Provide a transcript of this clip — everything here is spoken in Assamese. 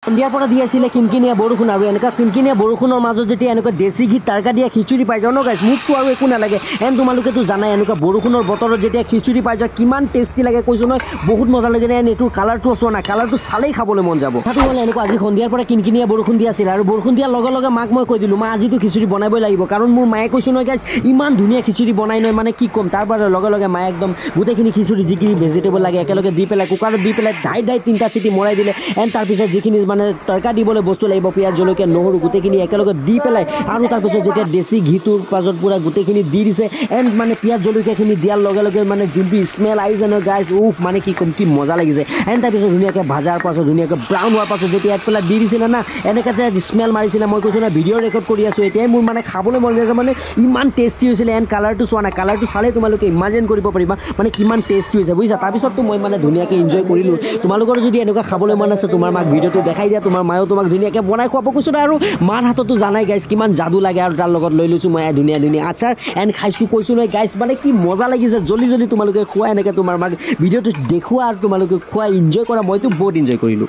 সন্ধিয়াৰ পৰা দি আছিলে কিনকিনীয়া বৰষুণ আৰু এনেকুৱা কিনকিনীয়া বৰষুণৰ মাজত যেতিয়া এনেকুৱা দেশী ঘি তাৰকা দিয়া খিচুৰি পাই যাওঁ ন গাইছ, মোকতো আৰু একো নালাগে। এণ্ড তোমালোকেতো জানাই এনেকুৱা বৰষুণৰ বতৰত যেতিয়া খিচুৰি পাই যাওঁ কিমান টেষ্টি লাগে কৈছোঁ নহয়, বহুত মজা লাগে। এণ্ড এইটোৰ কালাৰটো চোৱা নাই, কালাৰটো চালেই খাবলৈ মন যাব। কথাটো হ'ল এনেকুৱা, আজি সন্ধিয়াৰ পৰা কিনকিনীয়া বৰষুণ দি আছিল আৰু বৰষুণ দিয়াৰ লগে লগে মাক মই কৈ দিলোঁ, মা আজিতো খিচুৰি বনাবই লাগিব, কাৰণ মোৰ মায়ে কৈছোঁ নহয় গাইছ ইমান ধুনীয়া খিচুৰি বনাই নহয়, মানে কি ক'ম। তাৰ পৰা লগে লগে মায়ে একদম গোটেইখিনি খিচুৰি যিখিনি ভেজিটেবল লাগে একেলগে দি পেলাই কুকাৰত দি পেলাই ধাই 3টা চিটি মৰাই দিলে। এণ্ড তাৰপিছত যিখিনি মানে তৰকা দিবলৈ বস্তু লাগিব, পিঁয়াজ জলকীয়া নহৰু গোটেইখিনি একেলগে দি পেলাই আৰু তাৰপিছত যেতিয়া দেশী ঘিটোৰ পাছত পূৰা গোটেইখিনি দি দিছে। এণ্ড মানে পিঁয়াজ জলকীয়াখিনি দিয়াৰ লগে লগে মানে যোনটো স্মেল আহিছে নহয় গাইছ, মানে কি ক'ম, কি মজা লাগিছে। এণ্ড তাৰপিছত ধুনীয়াকৈ ভাজাৰ পাছত ধুনীয়াকৈ ব্ৰাউন হোৱাৰ পাছত যেতিয়া এক পেলাই দি দিছিলে না, এনেকৈ যে স্মেল মাৰিছিলে, মই কৈছোঁ না ভিডিঅ' ৰেকৰ্ড কৰি আছোঁ এতিয়াই মোৰ মানে খাবলৈ মন গৈছে, মানে ইমান টেষ্টি হৈছিলে। এণ্ড কালাৰটো চোৱা নাই, কালাৰটো চালে তোমালোকে ইমাজিন কৰিব পাৰিবা মানে কিমান টেষ্টি হৈছে বুজিছা। তাৰপিছততো মই মানে ধুনীয়াকৈ এনজয় কৰিলোঁ। তোমালোকৰ যদি এনেকুৱা খাবলৈ মন আছে, তোমাৰ মাক ভিডিঅ'টো দেখাই দিয়া, তোমাৰ মায়েও তোমাক ধুনীয়াকৈ বনাই খুৱাব কৈছোঁ। আৰু মাৰ হাততো জানাই গাইছ কিমান যাদু লাগে, আৰু তাৰ লগত লৈ লৈছোঁ মই ধুনীয়া ধুনীয়া আচাৰ। এণ্ড খাইছোঁ কৈছোঁ নহয় গাইছ, মানে কি মজা লাগিছে। জল্দি জল্দি তোমালোকে খোৱা, এনেকৈ তোমাৰ মাক ভিডিঅ'টো দেখুওৱা আৰু তোমালোকে খোৱা, এনজয় কৰা। মইতো বহুত এনজয় কৰিলোঁ।